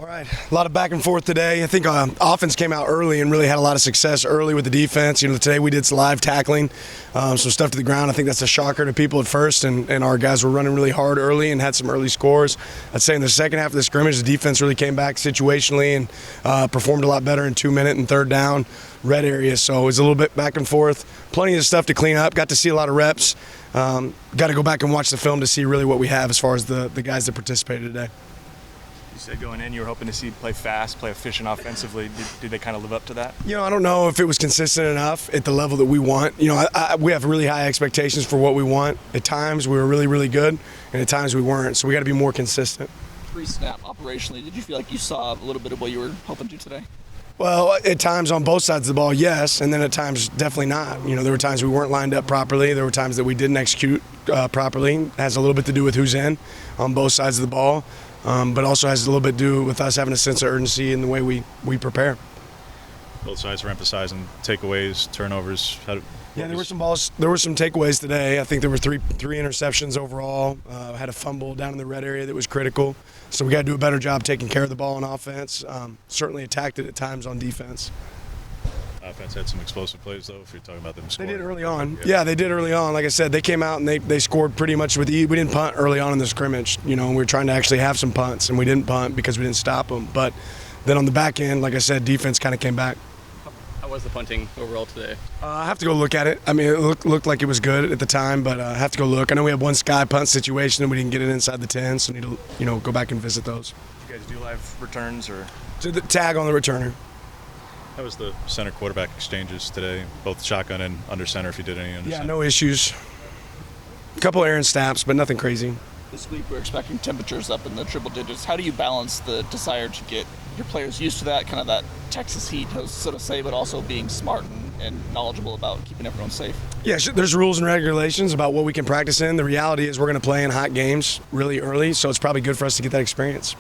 All right, a lot of back and forth today. I think offense came out early and really had a lot of success early with the defense. Today we did some live tackling, some stuff to the ground. I think that's a shocker to people at first, and our guys were running really hard early and had some early scores. I'd say in the second half of the scrimmage, the defense really came back situationally and performed a lot better in 2-minute and third down red areas. So it was a little bit back and forth. Plenty of stuff to clean up. Got to see a lot of reps. Got to go back and watch the film to see really what we have as far as the guys that participated today. You said going in you were hoping to see play fast, play efficient offensively. Did they kind of live up to that? I don't know if it was consistent enough at the level that we want. We have really high expectations for what we want. At times we were really, really good, and at times we weren't. So we got to be more consistent. Pre-snap operationally, did you feel like you saw a little bit of what you were hoping to today? Well, at times on both sides of the ball, yes, and then at times definitely not. There were times we weren't lined up properly. There were times that we didn't execute properly. It has a little bit to do with who's in on both sides of the ball. But also has a little bit to do with us having a sense of urgency in the way we prepare. Both sides are emphasizing takeaways, turnovers. There were some balls. There were some takeaways today. I think there were three interceptions overall. Had a fumble down in the red area that was critical. So we got to do a better job taking care of the ball on offense. Certainly attacked it at times on defense. Offense had some explosive plays, though, if you're talking about them scoring. They did early on. Yeah, they did early on. Like I said, they came out and they scored pretty much with ease. We didn't punt early on in the scrimmage. We were trying to actually have some punts, and we didn't punt because we didn't stop them. But then on the back end, like I said, defense kind of came back. How was the punting overall today? I have to go look at it. I mean, it looked like it was good at the time, but I have to go look. I know we had one sky punt situation, and we didn't get it inside the 10, so need to go back and visit those. Did you guys do live returns or? So the tag on the returner. How was the center quarterback exchanges today, both shotgun and under center, if you did any under center? Yeah, no issues. A couple errant snaps, but nothing crazy. This week we're expecting temperatures up in the triple digits. How do you balance the desire to get your players used to that, kind of that Texas heat, so to say, but also being smart and knowledgeable about keeping everyone safe? Yeah, there's rules and regulations about what we can practice in. The reality is we're going to play in hot games really early, so it's probably good for us to get that experience.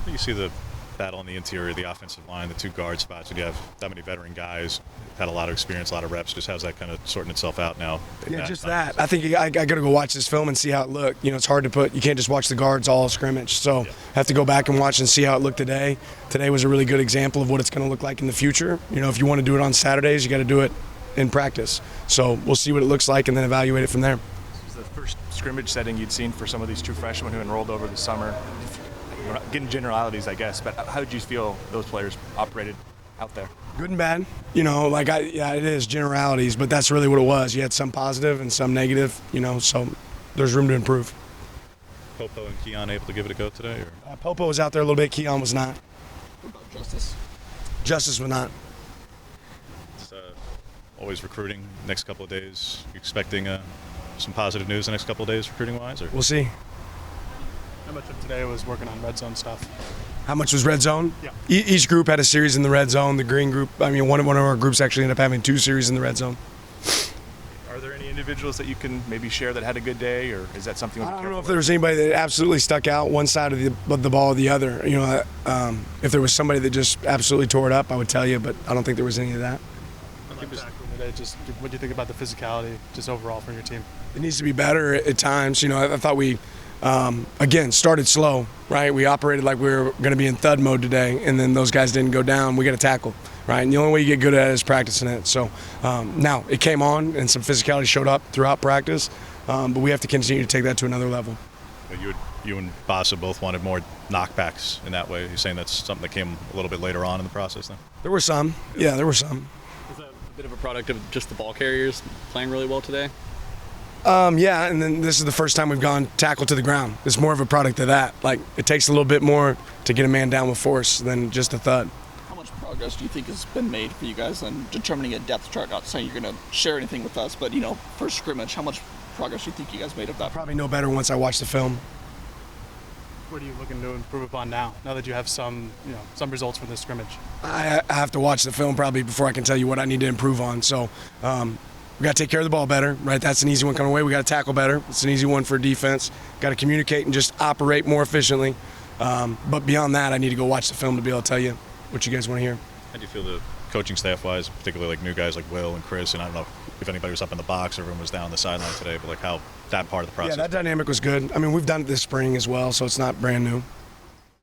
You see the battle on the interior of the offensive line, the two guard spots, when you have that many veteran guys, had a lot of experience, a lot of reps. Just how's that kind of sorting itself out now? Yeah, just that. I think I got to go watch this film and see how it looked. It's hard to put. You can't just watch the guards all scrimmage. So I have to go back and watch and see how it looked today. Today was a really good example of what it's going to look like in the future. If you want to do it on Saturdays, you got to do it in practice. So we'll see what it looks like and then evaluate it from there. This was the first scrimmage setting you'd seen for some of these true freshmen who enrolled over the summer. Getting generalities, I guess, but how did you feel those players operated out there? Good and bad. It is generalities, but that's really what it was. You had some positive and some negative, so there's room to improve. Popo and Keon able to give it a go today? Or? Popo was out there a little bit. Keon was not. What about Justice? Justice was not. It's always recruiting next couple of days. You expecting some positive news the next couple of days recruiting-wise? Or? We'll see. How much of today was working on red zone stuff? How much was red zone? Yeah. Each group had a series in the red zone. The green group, one of our groups actually ended up having 2 series in the red zone. Are there any individuals that you can maybe share that had a good day, or is that something? I don't know if there was anybody that absolutely stuck out one side of the ball or the other. If there was somebody that just absolutely tore it up, I would tell you, but I don't think there was any of that. Just what do you think about the physicality just overall from your team? It needs to be better at times. I thought we again started slow, right? We operated like we were going to be in thud mode today, and then those guys didn't go down. We got to tackle, right? And the only way you get good at it is practicing it. So now it came on, and some physicality showed up throughout practice, but we have to continue to take that to another level. You and Bassa both wanted more knockbacks in that way. You're saying that's something that came a little bit later on in the process then? There were some. Yeah, there were some. Is that a bit of a product of just the ball carriers playing really well today? Yeah, and then this is the first time we've gone tackle to the ground. It's more of a product of that. Like, it takes a little bit more to get a man down with force than just a thud. How much progress do you think has been made for you guys in determining a depth chart? Not saying you're going to share anything with us, but, first scrimmage, how much progress do you think you guys made of that? Probably no better once I watch the film. What are you looking to improve upon now that you have some results from this scrimmage? I have to watch the film probably before I can tell you what I need to improve on. So we got to take care of the ball better, right? That's an easy one coming away. We got to tackle better. It's an easy one for defense. Got to communicate and just operate more efficiently. But beyond that, I need to go watch the film to be able to tell you what you guys want to hear. How do you feel the coaching staff-wise, particularly like new guys like Will and Chris, and I don't know if anybody was up in the box or everyone was down the sideline today, but like how that part of the process? Yeah, that dynamic was good. We've done it this spring as well, so it's not brand new.